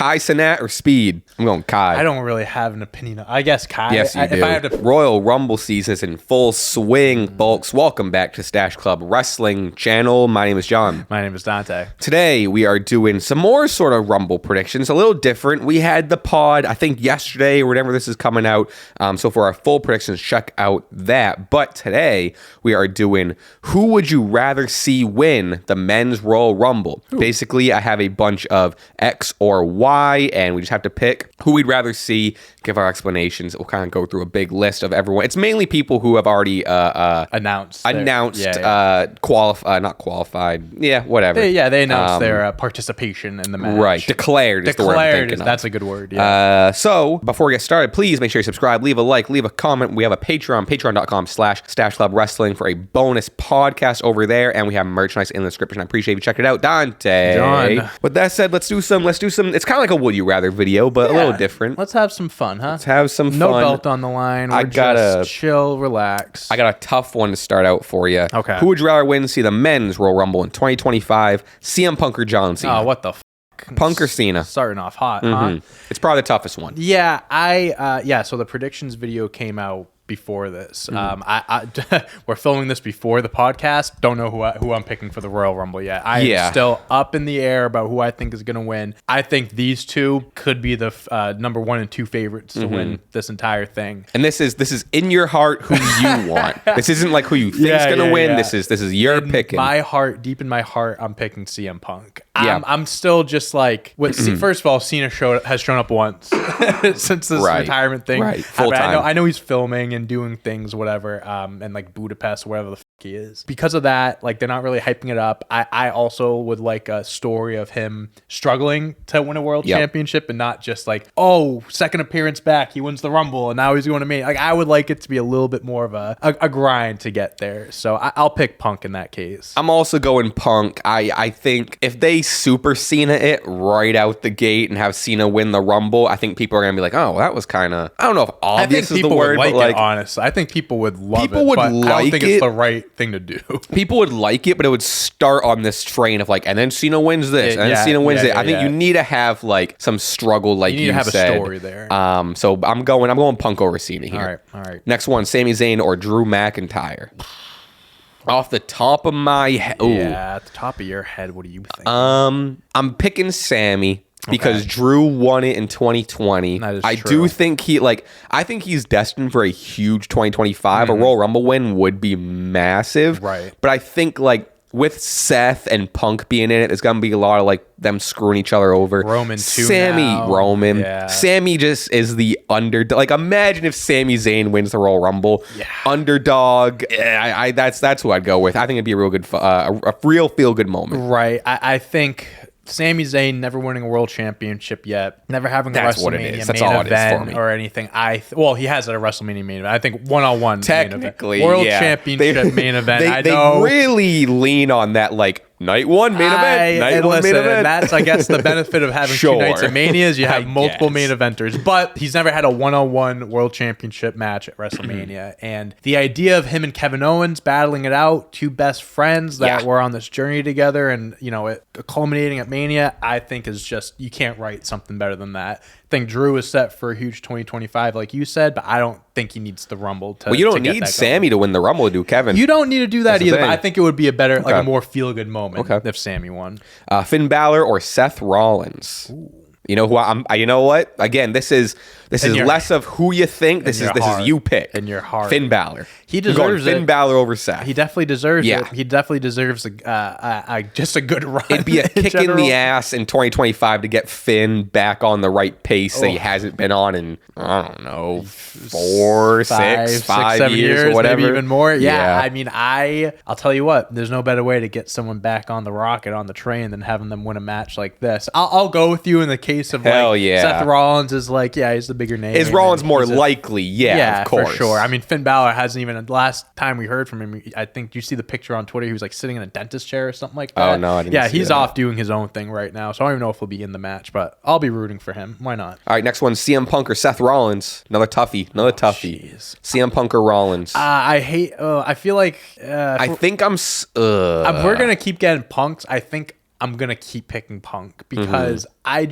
Kai Cenat or Speed? I'm going Kai. I don't really have an opinion. I guess Kai. Yes, you do. If I had to, Royal Rumble season is in full swing, folks. Welcome back to Stache Club Wrestling Channel. My name is John. my name is Dante. Today, we are doing some more sort of Rumble predictions, a little different. We had the pod, I think, yesterday or whenever this is coming out. So for our full predictions, check out that. But today, we are doing who would you rather see win the men's Royal Rumble? Ooh. Basically, I have a bunch of X or Y, and we just have to pick who we'd rather see, give our explanations. We'll kind of go through a big list of everyone. It's mainly people who have already announced, not qualified. Yeah, whatever. They announced their participation in the match. Right, declared is the word I'm thinking of. That's a good word. Yeah. So before we get started, please make sure you subscribe, leave a like, leave a comment. We have a Patreon, patreon.com/Stache Club Wrestling for a bonus podcast over there, and we have merchandise in the description. I appreciate you checking it out, Dante. John. With that said, let's do some. It's kind of like a would you rather video, but a little different. Let's have some fun, huh? Let's have some fun. No belt on the line. We're just chill, relax. I got a tough one to start out for you. Okay. Who would you rather win? See the men's Royal Rumble in 2025? CM Punk or John Cena? Oh, what the Punk or Cena? Starting off hot, huh? It's probably the toughest one. Yeah, so the predictions video came out before this. We're filming this before the podcast. Don't know who I'm picking for the Royal Rumble yet. I'm still up in the air about who I think is going to win. I think these two could be the number 1 and 2 favorites to win this entire thing. And this is in your heart who you want. This isn't like who you think's going to win. Yeah. This is your picking. Deep in my heart, I'm picking CM Punk. I'm still just like, first of all, Cena has shown up once since this retirement thing. Right, full time. I know he's filming and doing things, whatever, and like Budapest, whatever the he is. Because of that, like, they're not really hyping it up. I also would like a story of him struggling to win a world championship and not just like, oh, second appearance back, he wins the Rumble and now he's going to me. Like, I would like it to be a little bit more of a grind to get there. So I'll pick Punk in that case. I'm also going Punk. I think if they super Cena it right out the gate and have Cena win the Rumble, I think people are going to be like, oh, that was kind of, I don't know if obvious is the word, but like, honestly, I think people would love people would but like I don't think it's the right thing to do. People would like it, but it would start on this train of like, and then Cena wins this, and then Cena wins it. I think you need to have like some struggle, like you need to have a story there. So I'm going Punk over Cena here. All right. Next one, Sami Zayn or Drew McIntyre. Off the top of my head, at the top of your head, what do you think? I'm picking Sami. Because Drew won it in 2020. I do think I think he's destined for a huge 2025. A Royal Rumble win would be massive. Right. But I think like with Seth and Punk being in it, there's gonna be a lot of like them screwing each other over. Roman too. Roman. Yeah. Sammy just is the underdog. Like, imagine if Sami Zayn wins the Royal Rumble. Yeah. Underdog. That's who I'd go with. I think it'd be a real good, a real feel good moment. Right. I think Sami Zayn never winning a world championship yet, never having a WrestleMania main event or anything. He has a WrestleMania main event. I think one-on-one technically world championship main event. They really lean on that like night one main event. That's I guess the benefit of having 2 nights of Manias. You have multiple main eventers, but he's never had a one-on-one world championship match at WrestleMania. And the idea of him and Kevin Owens battling it out, 2 best friends that were on this journey together, and it culminating at Mania, I think is just, you can't write something better than that. I think Drew is set for a huge 2025, like you said, but I don't think he needs the Rumble to. Well, you don't need Sammy to win the Rumble to do Kevin. You don't need to do that either. But I think it would be a better, like a more feel-good moment if Sammy won. Finn Balor or Seth Rollins. Ooh. You know who you know what? Again, this is less of who you think. This is you pick. In your heart. Finn Balor. He deserves it. Finn Balor over Seth. He definitely deserves it. He definitely deserves just a good run. It'd be a kick in the ass in 2025 to get Finn back on the right pace that he hasn't been on in, I don't know, 5 years or whatever. Maybe even more. Yeah. I mean, I'll tell you what, there's no better way to get someone back on the rocket, on the train, than having them win a match like this. I'll go with you in the case of Seth Rollins is like, he's the bigger name. Is Rollins more likely? Yeah, of course. For sure. I mean, Finn Balor hasn't even, last time we heard from him, I think you see the picture on Twitter, he was like sitting in a dentist chair or something like that. Oh, no, I didn't see he's that. off doing his own thing right now, so I don't even know if he'll be in the match, but I'll be rooting for him. Why not? All right, next one, CM Punk or Seth Rollins. Another toughie. Jeez. CM Punk or Rollins. I feel like... I think we're going to keep getting Punks. I think I'm going to keep picking Punk because I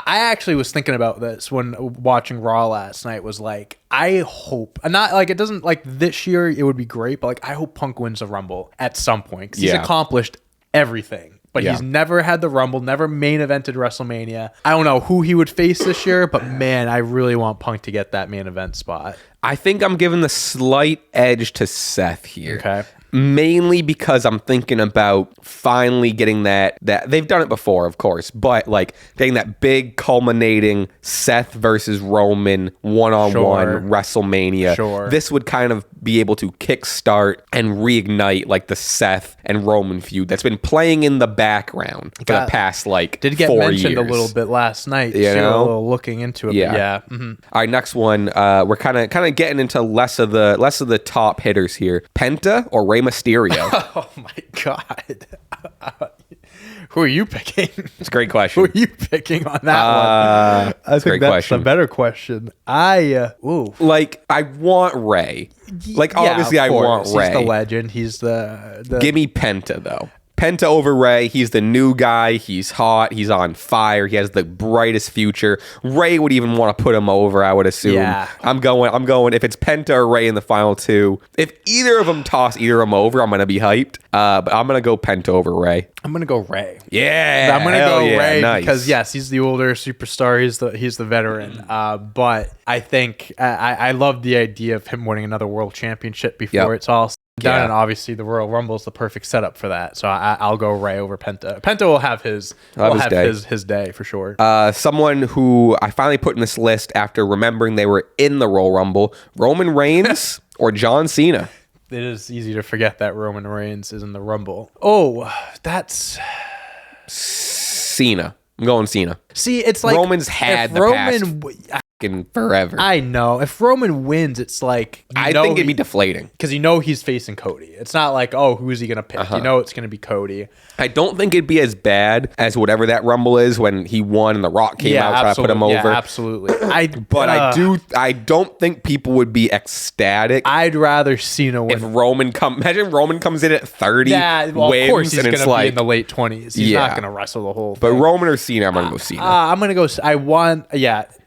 actually was thinking about this when watching Raw last night. Was like, I hope, not like it doesn't like this year, it would be great, but like I hope Punk wins the Rumble at some point because he's accomplished everything. But he's never had the Rumble, never main evented WrestleMania. I don't know who he would face this year, but man, I really want Punk to get that main event spot. I think I'm giving the slight edge to Seth here. Okay. Mainly because I'm thinking about finally getting that they've done it before, of course, but like getting that big culminating Seth versus Roman one-on-one WrestleMania. Sure. This would kind of be able to kickstart and reignite like the Seth and Roman feud that's been playing in the background for the past like 4 years. Did get mentioned a little bit last night. You know? A little looking into it. Yeah. All right, next one. We're kind of getting into less of the top hitters here. Penta or Rey Mysterio? Oh my God. Who are you picking? It's a great question. Who are you picking on that one? I think that's question. a better question. I want Ray. Like, obviously I want Ray. He's the legend. He's the Give me Penta though. Penta over Ray. He's the new guy. He's hot. He's on fire. He has the brightest future. Ray would even want to put him over, I would assume. Yeah. I'm going. If it's Penta or Ray in the final two, if either of them toss either of them over, I'm going to be hyped. But I'm going to go Penta over Ray. I'm going to go Ray. Yeah. I'm going to go Ray nice. because, yes, he's the older superstar. He's the veteran. But I think I love the idea of him winning another world championship before it's all done, and obviously the Royal Rumble is the perfect setup for that. So I'll go Ray over Penta. Penta will have his day for sure. Someone who I finally put in this list after remembering they were in the Royal Rumble: Roman Reigns or John Cena. It is easy to forget that Roman Reigns is in the Rumble. Oh, that's Cena. I'm going Cena. See, it's like Roman's had the past forever. I know. If Roman wins, it's like I think it'd be deflating because he's facing Cody. It's not like, oh, who's he gonna pick? It's gonna be Cody. I don't think it'd be as bad as whatever that Rumble is when he won and The Rock came out trying to put him over. Yeah, absolutely. I don't think people would be ecstatic. I'd rather Cena win. If imagine Roman comes in at 30, wins, of course he's gonna be in the late 20s. He's not gonna wrestle the whole thing. But Roman or Cena, I'm gonna go Cena. I'm gonna go.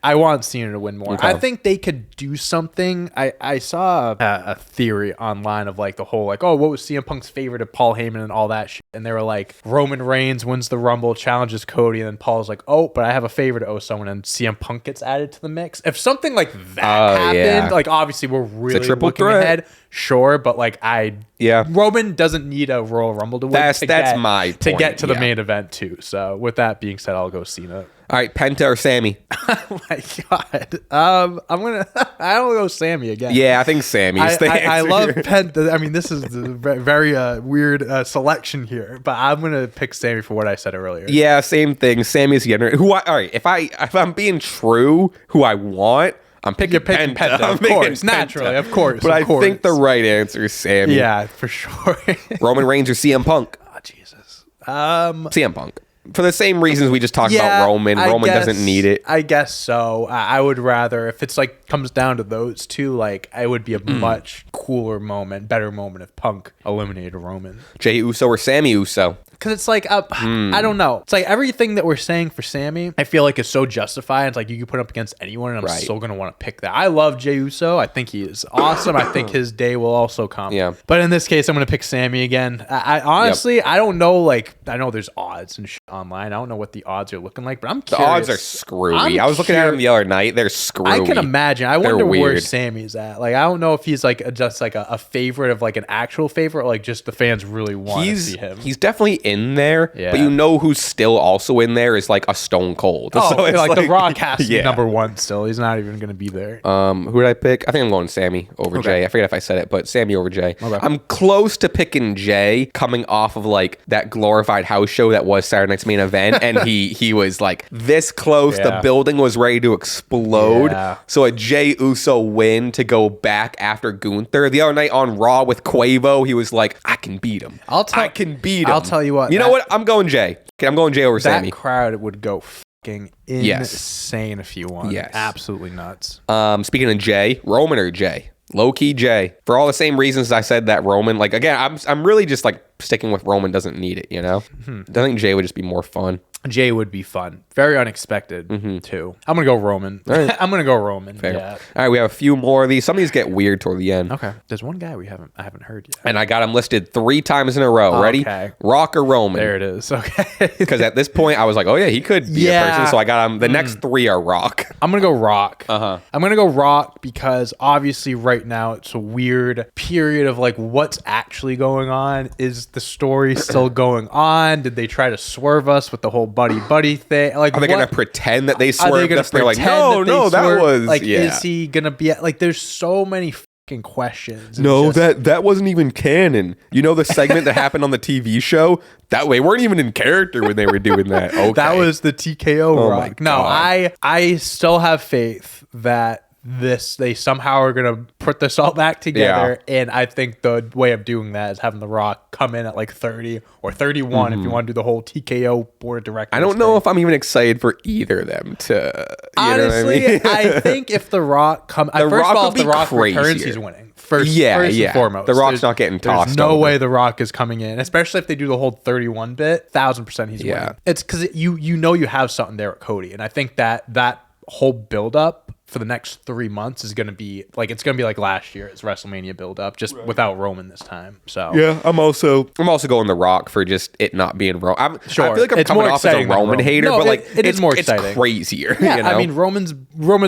I want Cena to win more. Okay. I think they could do something. I saw a theory online of like the whole like, oh, what was CM Punk's favorite of Paul Heyman and all that shit, and they were like, Roman Reigns wins the Rumble, challenges Cody, and then Paul's like, oh, but I have a favorite of someone, and CM Punk gets added to the mix. If something like that happened, like obviously we're really looking ahead, sure, but like Roman doesn't need a Royal Rumble to win. That's my point. To get to the main event too. So with that being said, I'll go Cena. All right, Penta or Sammy? Oh my God. I don't go Sammy again. Yeah, I think Sammy's the answer. I love Penta. I mean, this is a very weird selection here, but I'm going to pick Sammy for what I said earlier. Yeah, same thing. Sammy's the other. All right, if I'm being true, who I want, I'm picking Penta. Of course, naturally, of course. But I think the right answer is Sammy. Yeah, for sure. Roman Reigns or CM Punk? Oh, Jesus. CM Punk. For the same reasons we just talked about Roman. Roman doesn't need it. I guess so. I would rather, if it's like comes down to those two, like it would be a much cooler moment, better moment if Punk eliminated Roman. Jey Uso or Sammy Uso? Because it's like, I don't know. It's like everything that we're saying for Sammy, I feel like is so justified. It's like you can put up against anyone, and I'm still going to want to pick that. I love Jey Uso. I think he is awesome. I think his day will also come. Yeah. But in this case, I'm going to pick Sammy again. I honestly, I don't know. Like, I know there's odds and shit online. I don't know what the odds are looking like, but I'm curious. The odds are screwy. I was looking at them the other night. They're screwy. I can imagine. I wonder where Sammy's at. Like, I don't know if he's like just like a favorite of like an actual favorite, or like just the fans really want to see him. He's definitely in there. Yeah. But you know who's still also in there is like a Stone Cold. Oh, so it's like The Rock has to be number one still. He's not even going to be there. Who did I pick? I think I'm going Sammy over Jay. I forget if I said it, but Sammy over Jay. Okay. I'm close to picking Jay coming off of like that glorified house show that was Saturday Night's Main Event, and he was like this close. Yeah. The building was ready to explode. Yeah. So a Jey Uso win to go back after Gunther. The other night on Raw with Quavo, he was like, I can beat him. I can beat him. I'll tell you what. You know what? I'm going Jay. Okay, I'm going Jay over Sammy. That crowd would go fucking insane if you won. Yes. Absolutely nuts. Speaking of Jay, Roman or Jay? Low-key Jay. For all the same reasons I said that Roman, like, again, I'm really just, like, sticking with Roman doesn't need it, you know? I think Jay would just be more fun. Jay would be fun. Very unexpected, too. I'm going to go Roman. Right. I'm going to go Roman. Fair. Yeah. All right, we have a few more of these. Some of these get weird toward the end. Okay. There's one guy I haven't heard yet. And I got him listed 3 times in a row. Ready? Okay. Rock or Roman? There it is. Okay. Because at this point, I was like, oh, yeah, he could be a person. So I got him. The next 3 are Rock. I'm going to go Rock. Uh-huh. I'm going to go Rock because obviously right now it's a weird period of like what's actually going on. Is the story still going on? Did they try to swerve us with the whole buddy thing? Like, are they going to pretend that they Are they swerved gonna us? They're like, pretend no, they that swerved? was... Like, yeah. is he going to be... Like, there's so many fucking questions. No, that wasn't even canon. You know the segment that happened on the TV show? That way, weren't even in character when they were doing that. Okay. That was the TKO Rock. my No, God. I still have faith that they somehow are gonna put this all back together, and I think the way of doing that is having The Rock come in at like 30 or 31 if you want to do the whole TKO board of directors. I don't know if I'm even excited for either of them to. Honestly, you know what I mean? I think if The Rock first Rock of all, would if The be Rock returns, crazier. he's winning. First Yeah. and foremost. The Rock's not getting tossed There's no over. way The Rock is coming in, especially if they do the whole 31 bit. 1,000% he's winning. It's because you know you have something there at Cody, and I think that whole build up for the next 3 months is going to be like like last year's WrestleMania build up, just without Roman this time. So yeah, I'm also going The Rock for just it not being Roman. I feel like I'm It's coming more off as a exciting than Roman Roman. hater, No, but like it is more exciting. It's crazier. yeah, you know? I mean Roman's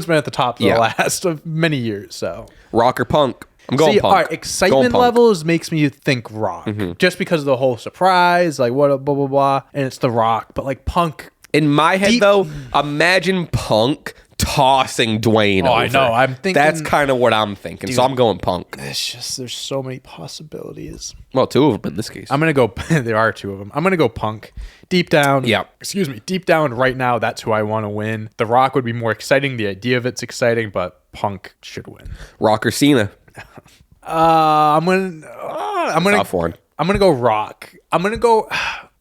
been at the top for the last of many years. So Rock or Punk. I'm going Punk. All right, excitement levels makes me think Rock, just because of the whole surprise, like what blah blah blah, and it's The Rock. But like Punk, in my head though, imagine Punk tossing Dwayne over. I know. I'm thinking that's kind of what I'm thinking. So I'm going Punk. It's just there's so many possibilities. Well, 2 of them in this case. I'm gonna go. There are 2 of them. I'm gonna go Punk. Deep down, deep down, right now, that's who I want to win. The Rock would be more exciting. The idea of it's exciting, but Punk should win. Rock or Cena? I'm gonna Tough one. I'm gonna go Rock. I'm gonna go.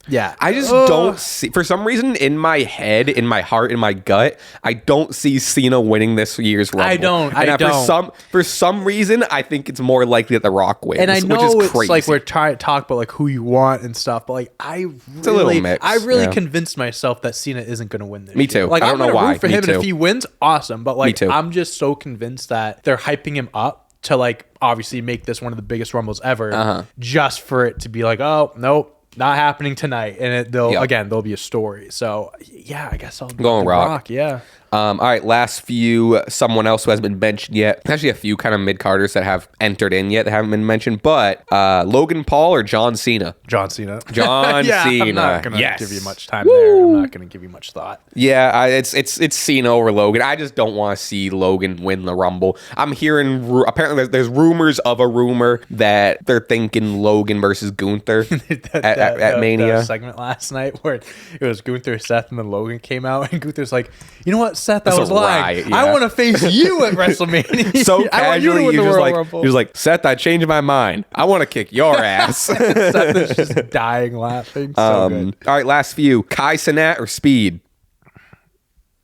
Yeah, I just don't see, for some reason, in my head, in my heart, in my gut, I don't see Cena winning this year's Rumble. I don't. For some reason, I think it's more likely that The Rock wins, and I know which is it's crazy. like we're trying to talk about like who you want and stuff, but like I really convinced myself that Cena isn't going to win this. Me too. Year. Like I don't know gonna why. root for Me him, too. and if he wins, awesome. But like Me too. I'm just so convinced that they're hyping him up to like obviously make this one of the biggest Rumbles ever, just for it to be like, oh nope. Not happening tonight, and there'll be a story. So yeah, I guess I'll go with Rock. Yeah. All right, last few, someone else who hasn't been mentioned yet. Actually, a few kind of mid-carders that have entered in yet that haven't been mentioned, but Logan Paul or John Cena? John Cena. John Cena. I'm not going to give you much time there. I'm not going to give you much thought. Yeah, it's Cena over Logan. I just don't want to see Logan win the Rumble. I'm hearing, apparently there's rumors of a rumor that they're thinking Logan versus Gunther at Mania. The segment last night where it was Gunther, Seth, and then Logan came out, and Gunther's like, you know what, Seth, I was lying. Riot, yeah. I want to face you at WrestleMania. So casually, he was like, Seth, I changed my mind. I want to kick your ass. Seth is just dying laughing. So good. All right, last few. Kai Cenat or Speed?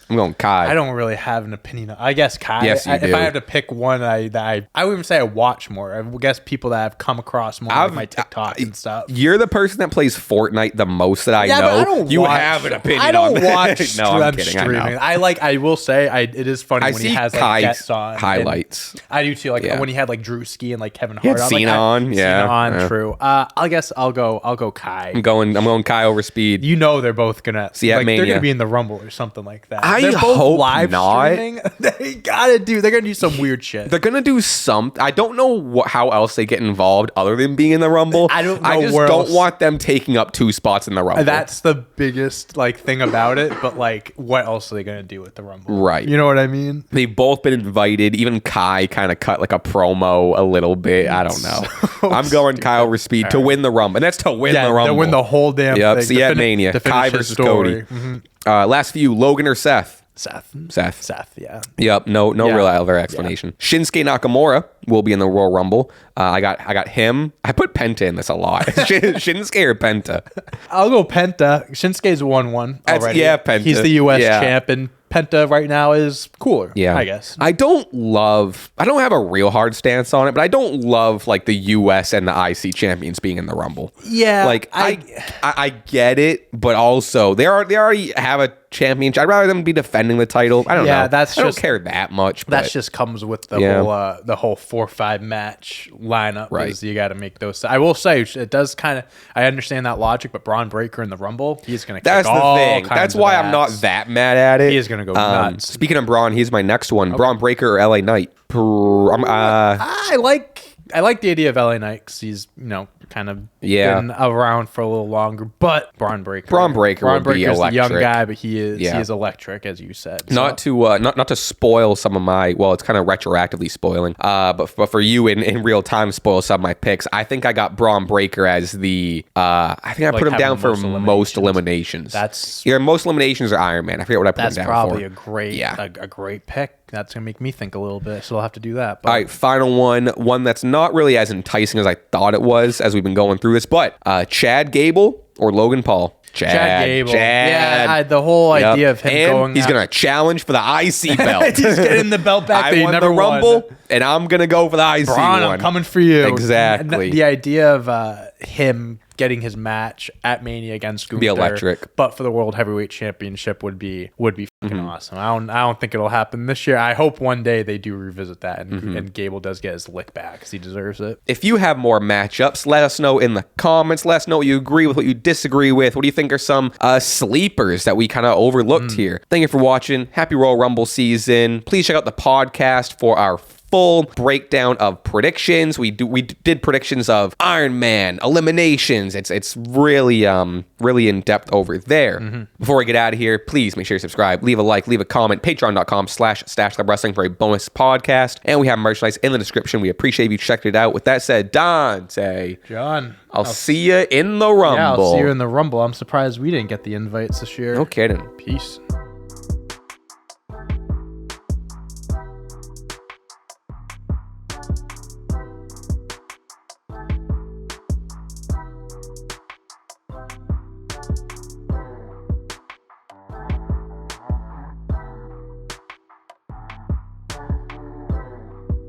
I'm going Kai. I don't really have an opinion. I guess Kai. Yes, you do. If I had to pick one, I wouldn't even say I watch more. I guess people that I've come across more like my TikTok and stuff. You're the person that plays Fortnite the most that I know. But I don't you watch, have an opinion. I don't on that. watch. No, I'm them kidding. streaming. I know. I will say it is funny I when see he has like Kai's guests on highlights. I do too. Like Yeah. when he had like Drewski and like Kevin He had Hart. Cena on. Yeah. Cena on. Yeah. True. I guess I'll go Kai. I'm going Kai over Speed. You know they're both gonna See, at like Mania. they're gonna be in the Rumble or something like that. I they're both hope live not. streaming. They're gonna do some weird shit. They're gonna do something. I don't know how else they get involved other than being in the Rumble. I don't know I just where don't else. want them taking up 2 spots in the Rumble. That's the biggest like thing about it. But like, what else are they gonna do with the Rumble? Right. You know what I mean? They've both been invited. Even Kai kind of cut like a promo a little bit. I don't know. So I'm going Kai over Speed to win the Rumble, and that's to win the Rumble. They win the whole damn Yep. thing. See at Mania. To finish Kai the versus story. Cody. Last few. Logan or Seth? Seth, yeah. Yep, no Yeah. real other explanation. Shinsuke Nakamura will be in the Royal Rumble. I got him. I put Penta in this a lot. Shinsuke or Penta? I'll go Penta. Shinsuke's won already. Yeah, Penta. He's the U.S. Yeah. champion. Penta right now is cooler. Yeah, I guess. I don't have a real hard stance on it, but I don't love like the US and the IC champions being in the Rumble. Yeah, like I get it, but also they already have a championship. I'd rather them be defending the title. I don't know. I don't care that much. But that just comes with the whole 4-5 match lineup. Right. Is you got to make those. I will say it does kind of. I understand that logic, but Braun Breaker in the Rumble, he's going to. That's the thing. That's why I'm not that mad at it. He is going to go nuts. Speaking of Braun, he's my next one. Okay. Braun Breaker or LA Knight. I like the idea of LA Knight because he's kind of been around for a little longer, but Braun Breaker would be electric. The young guy, but he is electric, as you said. Not to spoil some of my, well, it's kind of retroactively spoiling, but for you in real time spoil some of my picks. I think I got Braun Breaker as the I think I put him down for most eliminations. That's either most eliminations or Iron Man. I forget what I put him down for. That's probably a great pick. That's gonna make me think a little bit, so I'll have to do that. But. All right, final one that's not really as enticing as I thought it was as we've been going through this, but Chad Gable or Logan Paul. Chad Gable. Yeah, the whole idea of him going. He's going to challenge for the IC belt. He's getting the belt back. I won the Rumble, and I'm going to go for the IC Braun, one. I'm coming for you. Exactly. The idea of him getting his match at Mania against Gunther, be electric, but for the World Heavyweight Championship would be fucking awesome. I don't think it'll happen this year. I hope one day they do revisit that and Gable does get his lick back because he deserves it. If you have more matchups, let us know in the comments. Let us know what you agree with, what you disagree with. What do you think are some sleepers that we kind of overlooked here? Thank you for watching. Happy Royal Rumble season. Please check out the podcast for our full breakdown of predictions. We did predictions of Iron Man, eliminations. It's really really in depth over there. Before we get out of here, please make sure you subscribe, leave a like, leave a comment. Patreon.com/Stache Club Wrestling for a bonus podcast, and we have merchandise in the description. We appreciate you checking it out. With that said, Dante, John, I'll see you in the Rumble. Yeah, I'll see you in the Rumble. I'm surprised we didn't get the invites this year. No kidding. Peace.